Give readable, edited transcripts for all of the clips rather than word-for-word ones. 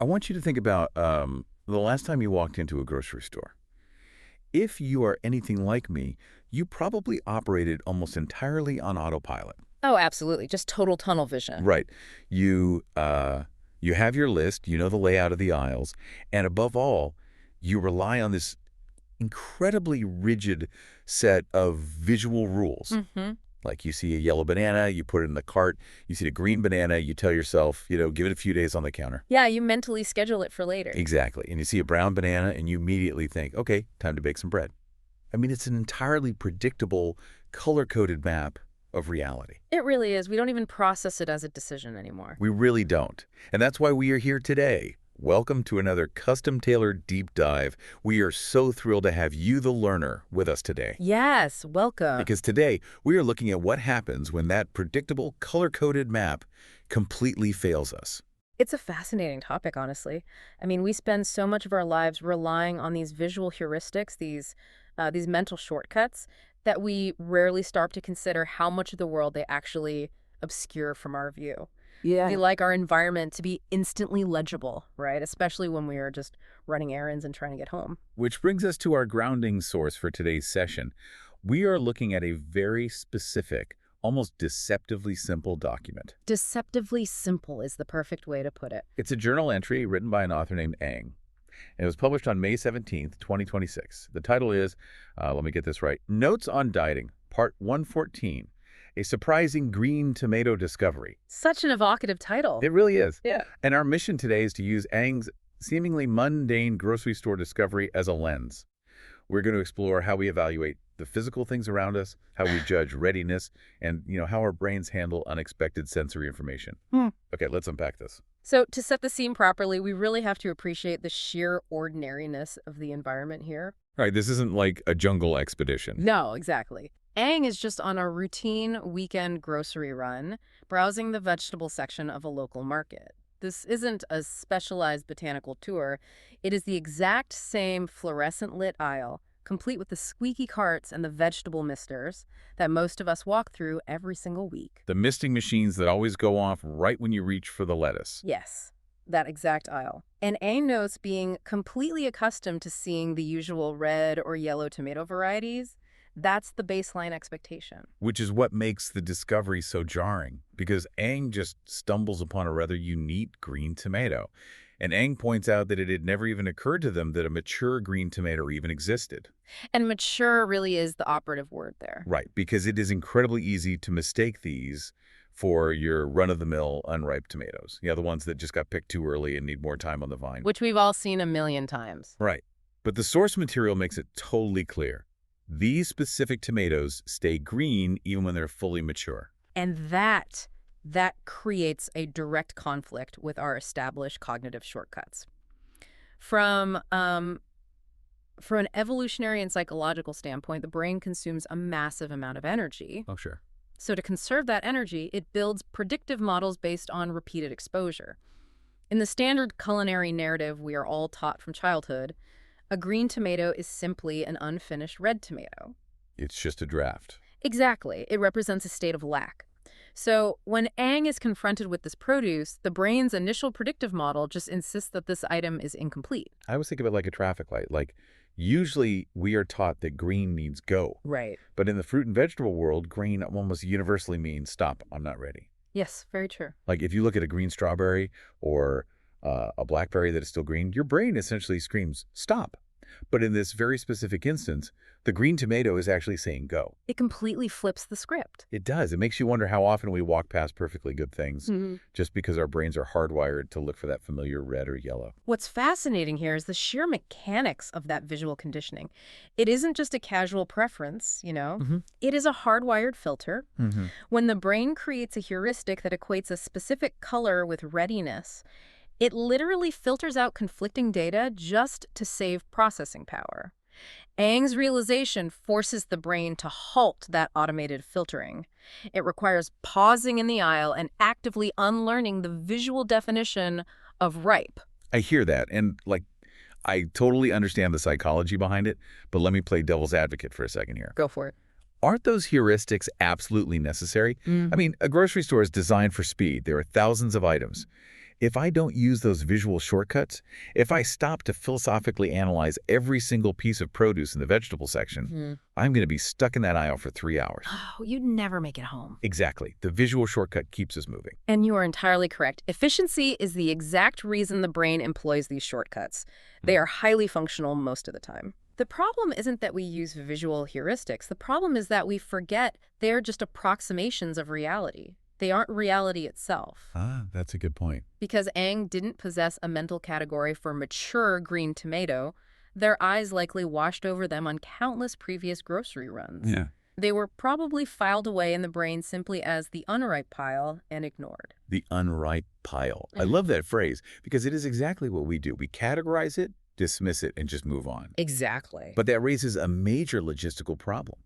I want you to think about the last time you walked into a grocery store. If you are anything like me, you probably operated almost entirely on autopilot. Oh, absolutely. Just total tunnel vision. Right. You have your list, you know the layout of the aisles, and above all, you rely on this incredibly rigid set of visual rules. Mm-hmm. Like you see a yellow banana, you put it in the cart. You see a green banana, you tell yourself, give it a few days on the counter. Yeah, you mentally schedule it for later. Exactly. And you see a brown banana, and you immediately think, okay, time to bake some bread. I mean, it's an entirely predictable, color-coded map of reality. It really is. We don't even process it as a decision anymore. We really don't. And that's why we are here today. Welcome to another custom-tailored deep dive. We are so thrilled to have you, the learner, with us today. Yes, welcome. Because today, we are looking at what happens when that predictable, color-coded map completely fails us. It's a fascinating topic, honestly. I mean, we spend so much of our lives relying on these visual heuristics, these mental shortcuts, that we rarely stop to consider how much of the world they actually obscure from our view. Yeah. We like our environment to be instantly legible, right? Especially when we are just running errands and trying to get home. Which brings us to our grounding source for today's session. We are looking at a very specific, almost deceptively simple document. Deceptively simple is the perfect way to put it. It's a journal entry written by an author named Ang. And it was published on May 17th, 2026. The title is, let me get this right, Notes on Dieting, Part 114. A surprising green tomato discovery. Such an evocative title. It really is. Yeah. And our mission today is to use Ang's seemingly mundane grocery store discovery as a lens. We're going to explore how we evaluate the physical things around us, how we judge readiness, and how our brains handle unexpected sensory information. Okay, let's unpack this. So to set the scene properly, we really have to appreciate the sheer ordinariness of the environment here. All right, this isn't like a jungle expedition. No, exactly. Ang is just on a routine weekend grocery run, browsing the vegetable section of a local market. This isn't a specialized botanical tour. It is the exact same fluorescent-lit aisle, complete with the squeaky carts and the vegetable misters that most of us walk through every single week. The misting machines that always go off right when you reach for the lettuce. Yes, that exact aisle. And Ang notes being completely accustomed to seeing the usual red or yellow tomato varieties. That's the baseline expectation. Which is what makes the discovery so jarring, because Ang just stumbles upon a rather unique green tomato. And Ang points out that it had never even occurred to them that a mature green tomato even existed. And mature really is the operative word there. Right, because it is incredibly easy to mistake these for your run-of-the-mill unripe tomatoes. The ones that just got picked too early and need more time on the vine. Which we've all seen a million times. Right. But the source material makes it totally clear. These specific tomatoes stay green even when they're fully mature. And that creates a direct conflict with our established cognitive shortcuts. For an evolutionary and psychological standpoint, the brain consumes a massive amount of energy. Oh, sure. So to conserve that energy, it builds predictive models based on repeated exposure. In the standard culinary narrative we are all taught from childhood, a green tomato is simply an unfinished red tomato. It's just a draft. Exactly. It represents a state of lack. So when Ang is confronted with this produce, the brain's initial predictive model just insists that this item is incomplete. I always think of it like a traffic light. Like, usually we are taught that green means go. Right. But in the fruit and vegetable world, green almost universally means stop, I'm not ready. Yes, very true. Like if you look at a green strawberry or a blackberry that is still green, your brain essentially screams, stop. But in this very specific instance, the green tomato is actually saying go. It completely flips the script. It does. It makes you wonder how often we walk past perfectly good things just because our brains are hardwired to look for that familiar red or yellow. What's fascinating here is the sheer mechanics of that visual conditioning. It isn't just a casual preference, It is a hardwired filter. When the brain creates a heuristic that equates a specific color with readiness, it literally filters out conflicting data just to save processing power. Ang's realization forces the brain to halt that automated filtering. It requires pausing in the aisle and actively unlearning the visual definition of ripe. I hear that, and I totally understand the psychology behind it, but let me play devil's advocate for a second here. Go for it. Aren't those heuristics absolutely necessary? I mean, a grocery store is designed for speed. There are thousands of items. If I don't use those visual shortcuts, if I stop to philosophically analyze every single piece of produce in the vegetable section, I'm going to be stuck in that aisle for 3 hours. Oh, you'd never make it home. Exactly. The visual shortcut keeps us moving. And you are entirely correct. Efficiency is the exact reason the brain employs these shortcuts. They are highly functional most of the time. The problem isn't that we use visual heuristics. The problem is that we forget they're just approximations of reality. They aren't reality itself. Ah, that's a good point. Because Ang didn't possess a mental category for mature green tomato, their eyes likely washed over them on countless previous grocery runs. Yeah. They were probably filed away in the brain simply as the unripe pile and ignored. The unripe pile. I love that phrase because it is exactly what we do. We categorize it, dismiss it, and just move on. Exactly. But that raises a major logistical problem.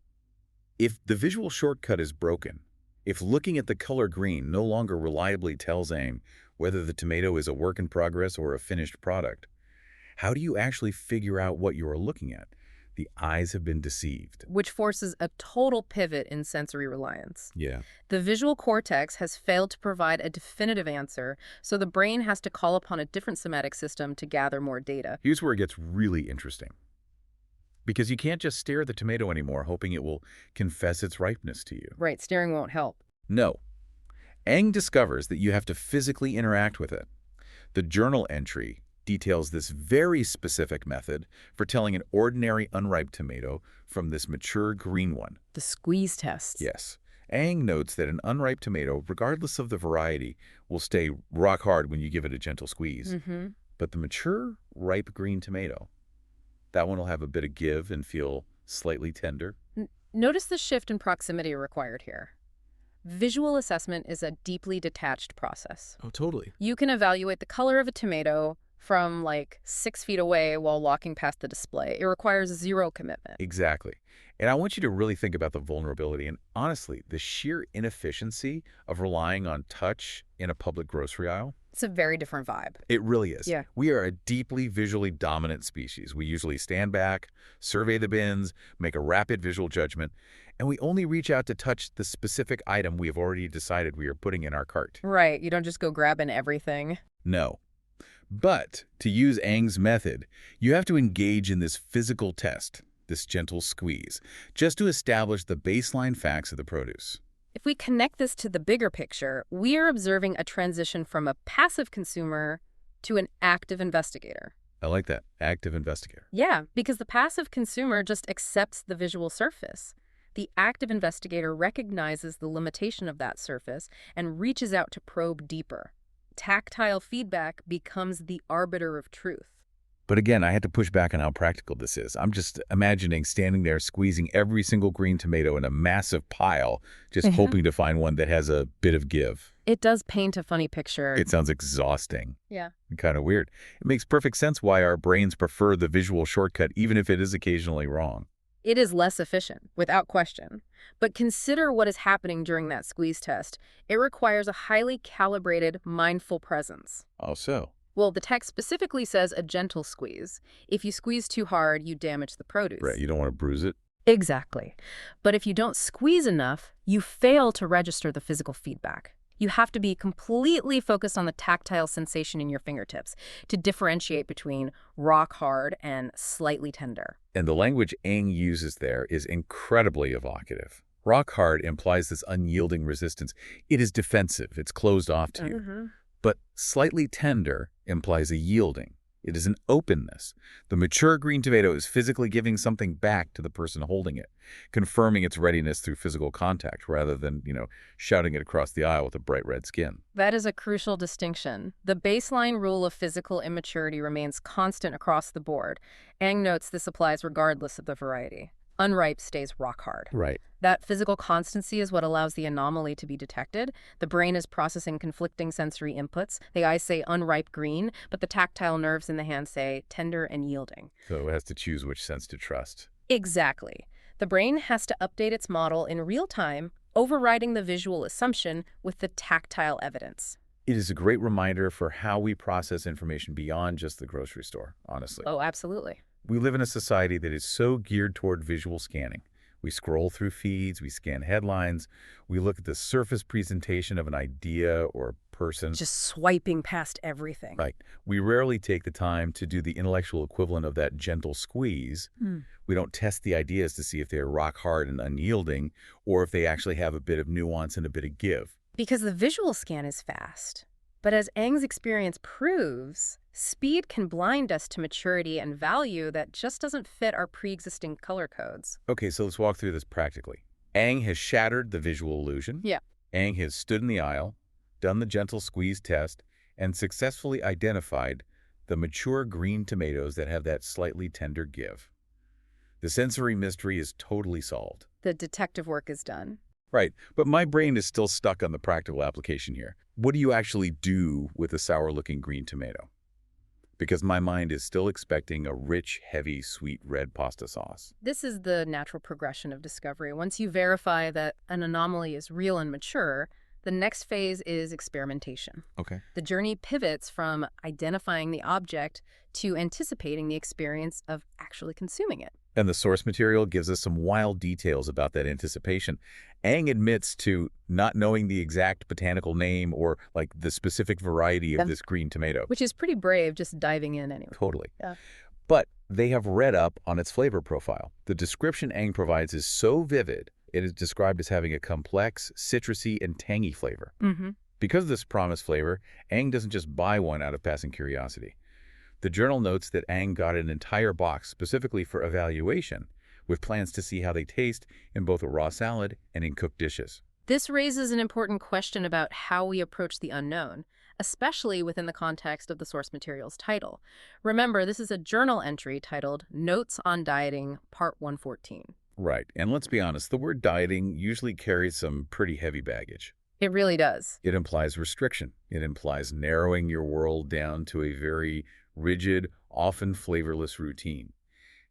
If the visual shortcut is broken, if looking at the color green no longer reliably tells Ang whether the tomato is a work in progress or a finished product, how do you actually figure out what you are looking at? The eyes have been deceived. Which forces a total pivot in sensory reliance. Yeah. The visual cortex has failed to provide a definitive answer, so the brain has to call upon a different somatic system to gather more data. Here's where it gets really interesting. Because you can't just stare at the tomato anymore hoping it will confess its ripeness to you. Right, staring won't help. No. Ang discovers that you have to physically interact with it. The journal entry details this very specific method for telling an ordinary unripe tomato from this mature green one. The squeeze test. Yes. Ang notes that an unripe tomato, regardless of the variety, will stay rock hard when you give it a gentle squeeze. But the mature, ripe green tomato, that one will have a bit of give and feel slightly tender. Notice the shift in proximity required here. Visual assessment is a deeply detached process. Oh, totally. You can evaluate the color of a tomato from like 6 feet away while walking past the display. It requires zero commitment. Exactly. And I want you to really think about the vulnerability and, honestly, the sheer inefficiency of relying on touch in a public grocery aisle. It's a very different vibe. It really is. Yeah. We are a deeply visually dominant species. We usually stand back, survey the bins, make a rapid visual judgment, and we only reach out to touch the specific item we have already decided we are putting in our cart. Right. You don't just go grabbing everything. No. But to use Ang's method, you have to engage in this physical test, this gentle squeeze, just to establish the baseline facts of the produce. If we connect this to the bigger picture, we are observing a transition from a passive consumer to an active investigator. I like that. Active investigator. Yeah, because the passive consumer just accepts the visual surface. The active investigator recognizes the limitation of that surface and reaches out to probe deeper. Tactile feedback becomes the arbiter of truth. But again, I had to push back on how practical this is. I'm just imagining standing there squeezing every single green tomato in a massive pile, just hoping to find one that has a bit of give. It does paint a funny picture. It sounds exhausting. Yeah. And kind of weird. It makes perfect sense why our brains prefer the visual shortcut, even if it is occasionally wrong. It is less efficient, without question. But consider what is happening during that squeeze test. It requires a highly calibrated, mindful presence. Oh, so? Well, the text specifically says a gentle squeeze. If you squeeze too hard, you damage the produce. Right, you don't want to bruise it. Exactly. But if you don't squeeze enough, you fail to register the physical feedback. You have to be completely focused on the tactile sensation in your fingertips to differentiate between rock hard and slightly tender. And the language Ang uses there is incredibly evocative. Rock hard implies this unyielding resistance. It is defensive. It's closed off to you. But slightly tender implies a yielding. It is an openness. The mature green tomato is physically giving something back to the person holding it, confirming its readiness through physical contact rather than, shouting it across the aisle with a bright red skin. That is a crucial distinction. The baseline rule of physical immaturity remains constant across the board. Ang notes this applies regardless of the variety. Unripe stays rock hard. Right. That physical constancy is what allows the anomaly to be detected. The brain is processing conflicting sensory inputs. The eyes say unripe green, but the tactile nerves in the hand say tender and yielding. So it has to choose which sense to trust. Exactly. The brain has to update its model in real time, overriding the visual assumption with the tactile evidence. It is a great reminder for how we process information beyond just the grocery store, honestly. Oh, absolutely. We live in a society that is so geared toward visual scanning. We scroll through feeds, we scan headlines, we look at the surface presentation of an idea or person. Just swiping past everything. Right. We rarely take the time to do the intellectual equivalent of that gentle squeeze. We don't test the ideas to see if they're rock hard and unyielding, or if they actually have a bit of nuance and a bit of give. Because the visual scan is fast. But as Eng's experience proves, speed can blind us to maturity and value that just doesn't fit our pre-existing color codes. Okay, so let's walk through this practically. Eng has shattered the visual illusion. Yeah. Eng has stood in the aisle, done the gentle squeeze test, and successfully identified the mature green tomatoes that have that slightly tender give. The sensory mystery is totally solved. The detective work is done. Right, but my brain is still stuck on the practical application here. What do you actually do with a sour-looking green tomato? Because my mind is still expecting a rich, heavy, sweet red pasta sauce. This is the natural progression of discovery. Once you verify that an anomaly is real and mature, the next phase is experimentation. Okay. The journey pivots from identifying the object to anticipating the experience of actually consuming it. And the source material gives us some wild details about that anticipation. Eng admits to not knowing the exact botanical name or like the specific variety of this green tomato. Which is pretty brave, just diving in anyway. Totally. Yeah. But they have read up on its flavor profile. The description Eng provides is so vivid, it is described as having a complex, citrusy, and tangy flavor. Because of this promised flavor, Eng doesn't just buy one out of passing curiosity. The journal notes that Eng got an entire box specifically for evaluation, with plans to see how they taste in both a raw salad and in cooked dishes. This raises an important question about how we approach the unknown, especially within the context of the source material's title. Remember, this is a journal entry titled Notes on Dieting, Part 114. Right, and let's be honest, the word dieting usually carries some pretty heavy baggage. It really does. It implies restriction. It implies narrowing your world down to a very rigid, often flavorless routine.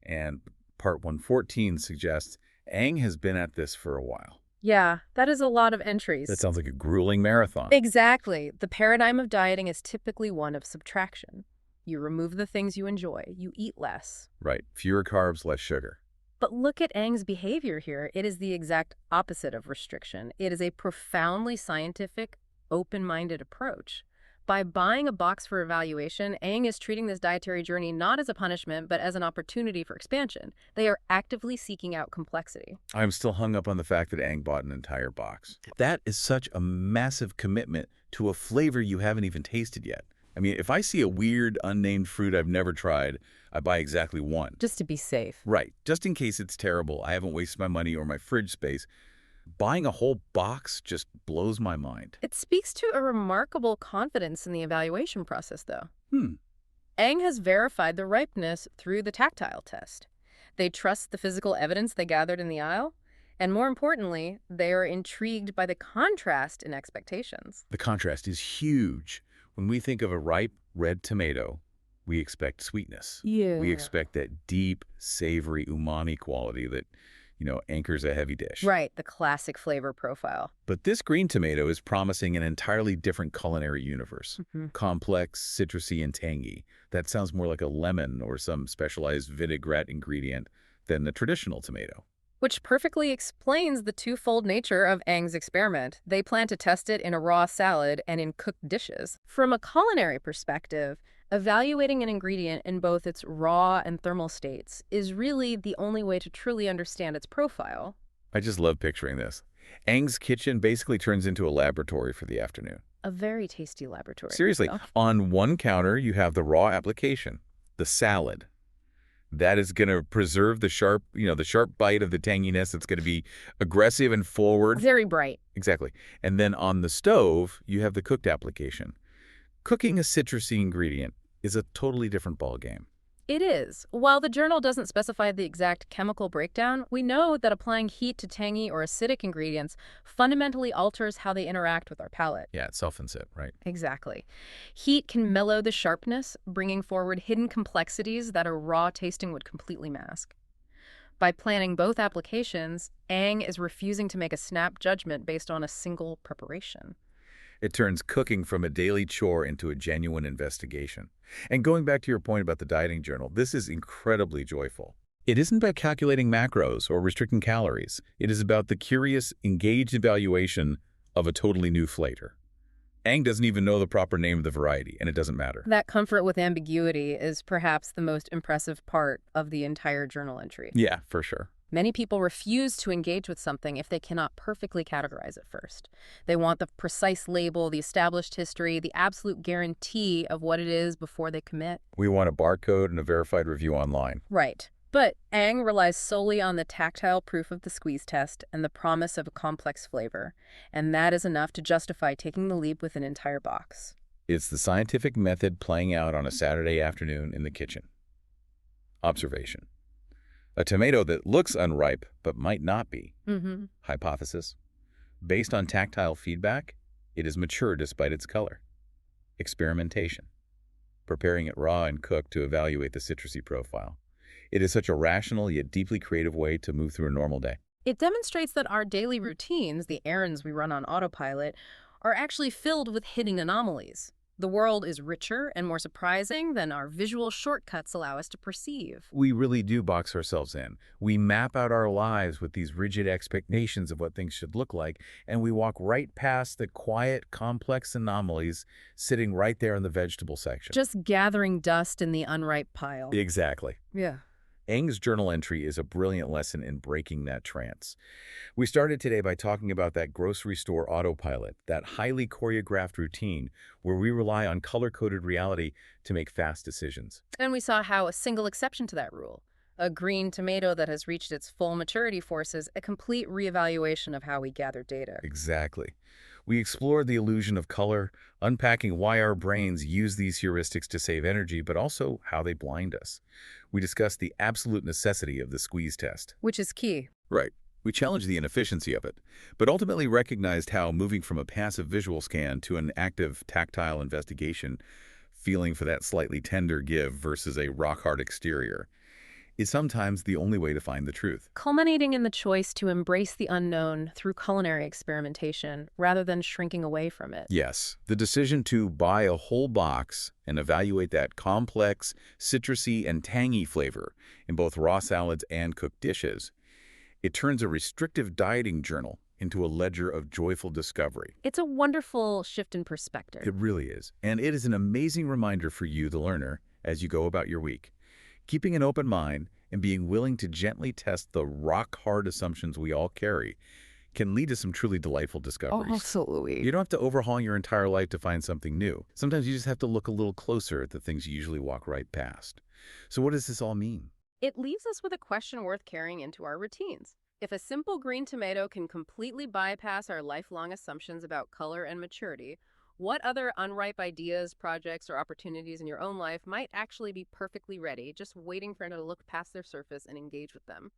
And Part 114 suggests Eng has been at this for a while. Yeah, that is a lot of entries. That sounds like a grueling marathon. Exactly. The paradigm of dieting is typically one of subtraction. You remove the things you enjoy. You eat less. Right. Fewer carbs, less sugar. But look at Eng's behavior here. It is the exact opposite of restriction. It is a profoundly scientific, open-minded approach. By buying a box for evaluation, Eng is treating this dietary journey not as a punishment, but as an opportunity for expansion. They are actively seeking out complexity. I'm still hung up on the fact that Eng bought an entire box. That is such a massive commitment to a flavor you haven't even tasted yet. I mean, if I see a weird, unnamed fruit I've never tried, I buy exactly one. Just to be safe. Right. Just in case it's terrible. I haven't wasted my money or my fridge space. Buying a whole box just blows my mind. It speaks to a remarkable confidence in the evaluation process, though. Eng has verified the ripeness through the tactile test. They trust the physical evidence they gathered in the aisle, and more importantly, they are intrigued by the contrast in expectations. The contrast is huge. When we think of a ripe red tomato, we expect sweetness. Yeah. We expect that deep, savory umami quality that, anchors a heavy dish. Right, the classic flavor profile. But this green tomato is promising an entirely different culinary universe. Complex, citrusy, and tangy. That sounds more like a lemon or some specialized vinaigrette ingredient than the traditional tomato. Which perfectly explains the twofold nature of Eng's experiment. They plan to test it in a raw salad and in cooked dishes. From a culinary perspective, evaluating an ingredient in both its raw and thermal states is really the only way to truly understand its profile. I just love picturing this. Eng's kitchen basically turns into a laboratory for the afternoon. A very tasty laboratory. Seriously, on one counter you have the raw application, the salad. That is going to preserve the sharp bite of the tanginess. It's going to be aggressive and forward. Very bright. Exactly. And then on the stove, you have the cooked application. Cooking a citrusy ingredient is a totally different ballgame. It is. While the journal doesn't specify the exact chemical breakdown, we know that applying heat to tangy or acidic ingredients fundamentally alters how they interact with our palate. Yeah, it's self-insert, right? Exactly. Heat can mellow the sharpness, bringing forward hidden complexities that a raw tasting would completely mask. By planning both applications, Eng is refusing to make a snap judgment based on a single preparation. It turns cooking from a daily chore into a genuine investigation. And going back to your point about the dieting journal, this is incredibly joyful. It isn't about calculating macros or restricting calories. It is about the curious, engaged evaluation of a totally new flavor. Ang doesn't even know the proper name of the variety, and it doesn't matter. That comfort with ambiguity is perhaps the most impressive part of the entire journal entry. Yeah, for sure. Many people refuse to engage with something if they cannot perfectly categorize it first. They want the precise label, the established history, the absolute guarantee of what it is before they commit. We want a barcode and a verified review online. Right. But Ang relies solely on the tactile proof of the squeeze test and the promise of a complex flavor, and that is enough to justify taking the leap with an entire box. It's the scientific method playing out on a Saturday afternoon in the kitchen. Observation. A tomato that looks unripe but might not be. Hypothesis. Based on tactile feedback, it is mature despite its color. Experimentation. Preparing it raw and cooked to evaluate the citrusy profile. It is such a rational yet deeply creative way to move through a normal day. It demonstrates that our daily routines, the errands we run on autopilot, are actually filled with hidden anomalies. The world is richer and more surprising than our visual shortcuts allow us to perceive. We really do box ourselves in. We map out our lives with these rigid expectations of what things should look like, and we walk right past the quiet, complex anomalies sitting right there in the vegetable section. Just gathering dust in the unripe pile. Exactly. Yeah. Ang's journal entry is a brilliant lesson in breaking that trance. We started today by talking about that grocery store autopilot, that highly choreographed routine where we rely on color-coded reality to make fast decisions. And we saw how a single exception to that rule, a green tomato that has reached its full maturity, forces a complete reevaluation of how we gather data. Exactly. We explored the illusion of color, unpacking why our brains use these heuristics to save energy, but also how they blind us. We discussed the absolute necessity of the squeeze test. Which is key. Right. We challenged the inefficiency of it, but ultimately recognized how moving from a passive visual scan to an active tactile investigation, feeling for that slightly tender give versus a rock-hard exterior, is sometimes the only way to find the truth. Culminating in the choice to embrace the unknown through culinary experimentation rather than shrinking away from it. Yes, the decision to buy a whole box and evaluate that complex, citrusy, and tangy flavor in both raw salads and cooked dishes. It turns a restrictive dieting journal into a ledger of joyful discovery. It's a wonderful shift in perspective. It really is. And it is an amazing reminder for you, the learner, as you go about your week. Keeping an open mind and being willing to gently test the rock-hard assumptions we all carry can lead to some truly delightful discoveries. Oh, absolutely. You don't have to overhaul your entire life to find something new. Sometimes you just have to look a little closer at the things you usually walk right past. So what does this all mean? It leaves us with a question worth carrying into our routines. If a simple green tomato can completely bypass our lifelong assumptions about color and maturity, what other unripe ideas, projects, or opportunities in your own life might actually be perfectly ready, just waiting for it to look past their surface and engage with them?